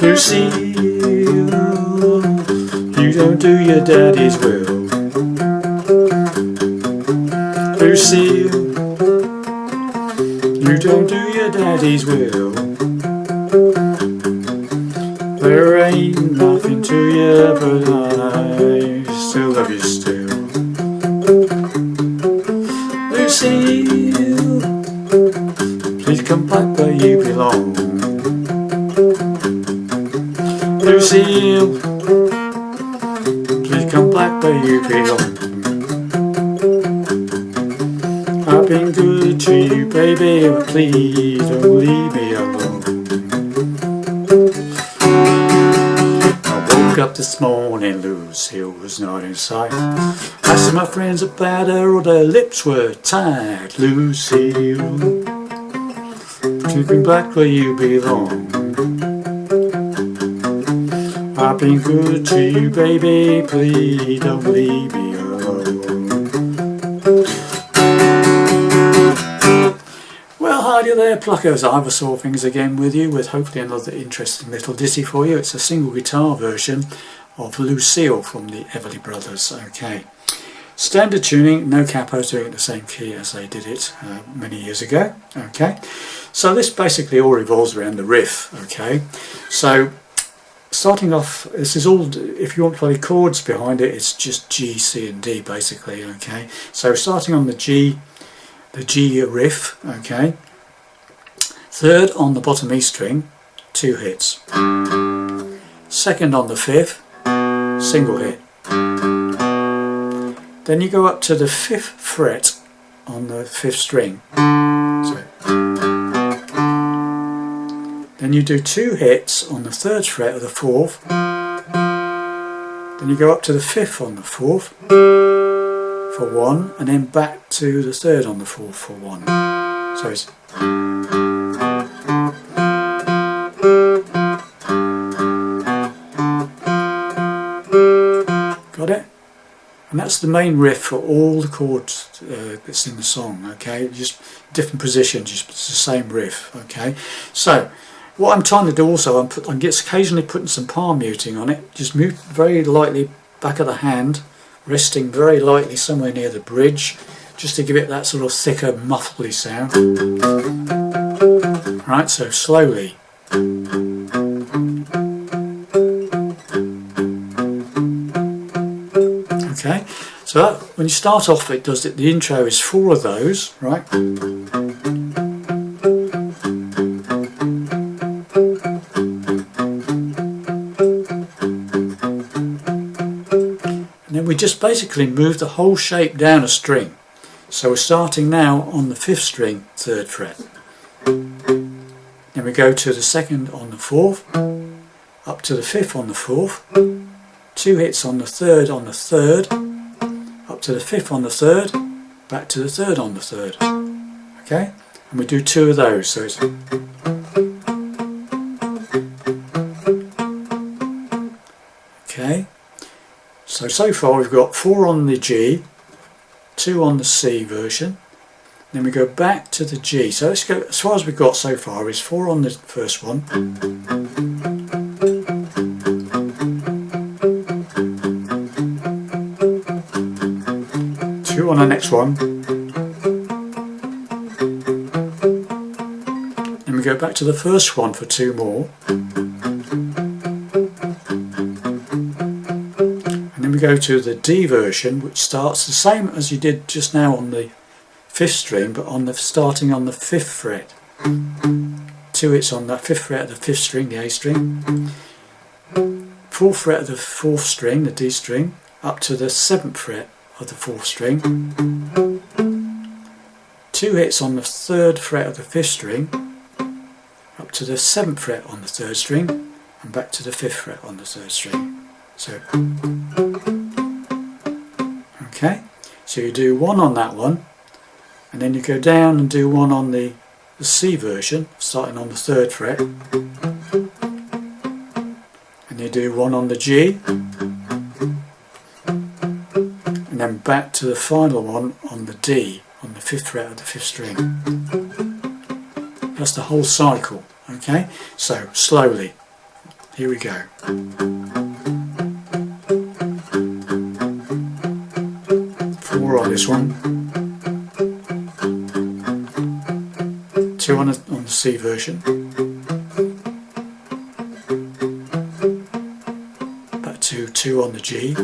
Lucille, you don't do your daddy's will. Lucille, you don't do your daddy's will. There ain't nothing to you, but I still love you still. Lucille, please come back where you belong. Lucille, please come back where you belong. I've been good to you, baby, but please don't leave me alone. I woke up this morning, Lucille was not in sight. Asked my friends about her, or their lips were tied. Lucille, please come back where you belong. I've been good to you, baby, please don't leave me alone. Well, hi there, pluckers. I saw things again with you, with hopefully another interesting little ditty for you. It's a single guitar version of Lucille from the Everly Brothers. Okay, standard tuning, no capos, doing it in the same key as they did it many years ago. Okay, so this basically all revolves around the riff. Okay, so starting off, this is all, if you want to play chords behind it, it's just G, C and D basically. Okay, so starting on the G riff. Okay, third on the bottom E string, 2 hits. Second on the 5th, single hit. Then you go up to the 5th fret on the 5th string. So, then you do 2 hits on the 3rd fret of the 4th. Then you go up to the 5th on the 4th for 1, and then back to the 3rd on the 4th for 1. So it's got it? And that's the main riff for all the chords that's in the song. Okay, just different positions, just it's the same riff. Okay, so what I'm trying to do also, I'm just occasionally putting some palm muting on it. Just move very lightly back of the hand, resting very lightly somewhere near the bridge, just to give it that sort of thicker, muffly sound. Right, so slowly. Okay, so that, when you start off, it does it. The intro is 4 of those, right? We just basically move the whole shape down a string. So we're starting now on the 5th string, 3rd fret. Then we go to the 2nd on the 4th, up to the 5th on the 4th, 2 hits on the 3rd on the 3rd, up to the 5th on the 3rd, back to the 3rd on the 3rd. Okay? And we do 2 of those. So it's okay. So far we've got 4 on the G, 2 on the C version, then we go back to the G. So let's go, as far as we've got so far is 4 on the first one, 2 on the next one, then we go back to the first one for 2 more. We go to the D version, which starts the same as you did just now on the 5th string, but on the starting on the 5th fret. 2 hits on that 5th fret of the 5th string, the A string, 4th fret of the 4th string, the D string, up to the 7th fret of the 4th string, 2 hits on the 3rd fret of the 5th string, up to the 7th fret on the 3rd string, and back to the 5th fret on the 3rd string. So, okay, So you do 1 on that one, and then you go down and do 1 on the C version, starting on the 3rd fret, and you do 1 on the G, and then back to the final one on the D, on the 5th fret of the 5th string. That's the whole cycle. Okay, so slowly, here we go. 4 on this one, 2 on the C version, back to 2 on the G,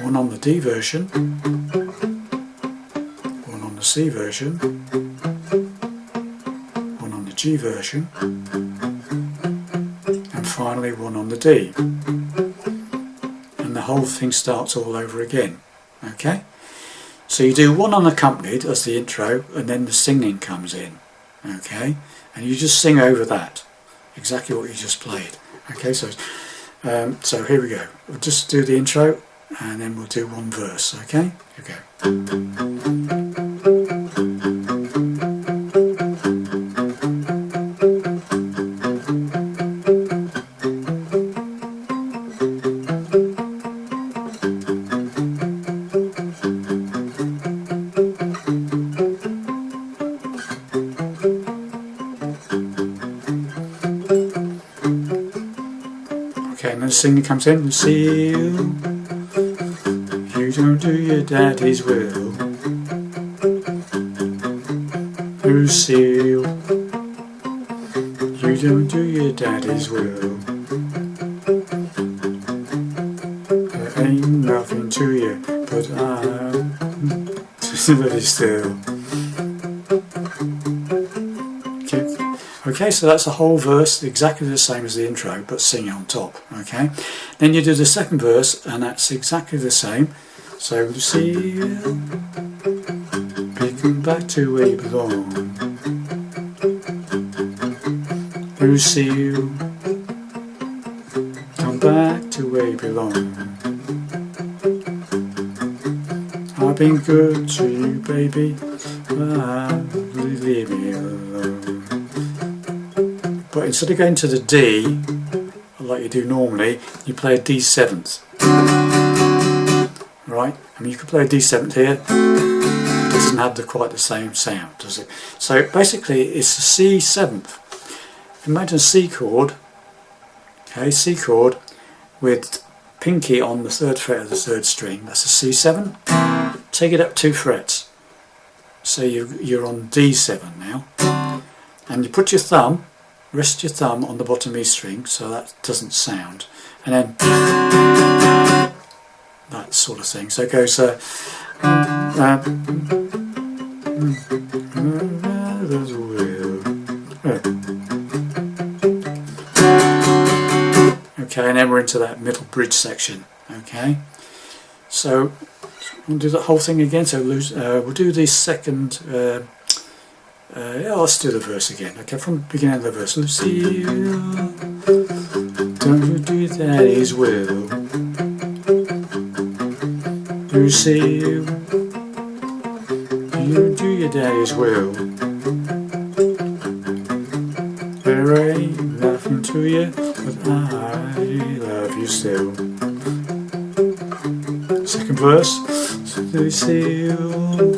1 on the D version, 1 on the C version, 1 on the G version, and finally 1 on the D. And the whole thing starts all over again. Okay? So you do 1 unaccompanied as the intro, and then the singing comes in. Okay? And you just sing over that, exactly what you just played. Okay, so here we go. We'll just do the intro, and then we'll do 1 verse. Okay? Here we go. Okay, and then the singing comes in. Lucille, you don't do your daddy's will. Lucille, you don't do your daddy's will. There ain't nothing to you, but I'm very still. Okay, so that's the whole verse, exactly the same as the intro, but singing on top. Okay, then you do the 2nd verse, and that's exactly the same. So Lucille, come back to where you belong. Lucille, come back to where you belong. I've been good to you, baby, but leave me alone. But instead of going to the D, like you do normally, you play a D7th. Right? I mean, you could play a D7th here. It doesn't have quite the same sound, does it? So basically, it's a C7th. Imagine a C chord. Okay, C chord with pinky on the 3rd fret of the 3rd string. That's a C7. Take it up 2 frets. So you're on D7 now, and you put your thumb. Rest your thumb on the bottom E string so that doesn't sound, and then that sort of thing. So it goes okay, and then we're into that middle bridge section. Okay, so we'll do the whole thing again. So we'll do the 2nd. Yeah, let's do the verse again. Okay, from the beginning of the verse. Lucille, don't you do your daddy's will. Lucille, you do your daddy's will. There ain't nothing to you, but I love you still. 2nd verse. Lucille,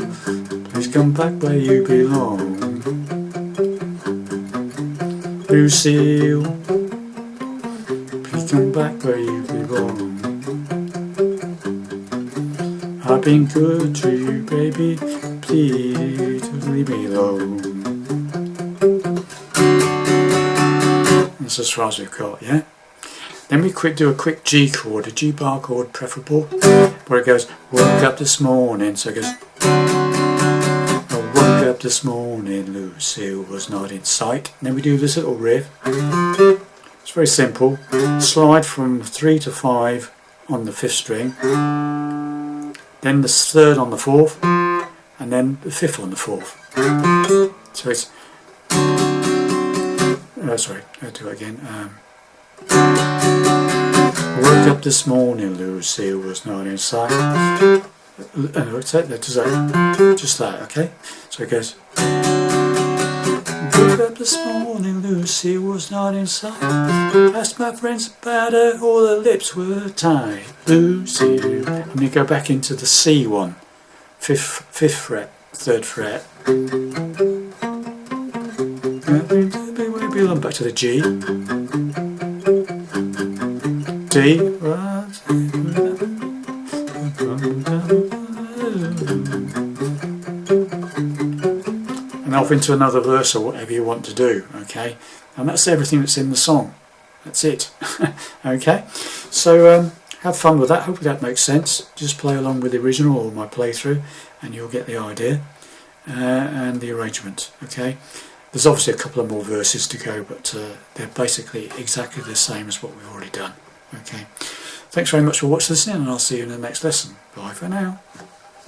please come back where you belong. Lucille, please come back where you belong. I've been good to you, baby, please leave me alone. That's as far as we've got, yeah? Then we do a quick G chord, a G bar chord preferable, where it goes, woke up this morning, so it goes, I woke up this morning, Lucille was not in sight. And then we do this little riff. It's very simple. Slide from 3 to 5 on the 5th string, then the 3rd on the 4th, and then the 5th on the 4th. So it's, sorry, I'll do it again. I woke up this morning, Lucille was not in sight. What's that? Just that, okay? So it goes. Woke up this morning, Lucille was not in sight. Asked my friends about her, all her lips were tied. Lucille. And you go back into the C one, fifth fret, third fret. Back to the G. D. And off into another verse or whatever you want to do, okay? And that's everything that's in the song. That's it. Okay? So have fun with that. Hopefully that makes sense. Just play along with the original or my playthrough and you'll get the idea and the arrangement, okay? There's obviously a couple of more verses to go, but they're basically exactly the same as what we've already done. Okay. Thanks very much for watching, listening, and I'll see you in the next lesson. Bye for now.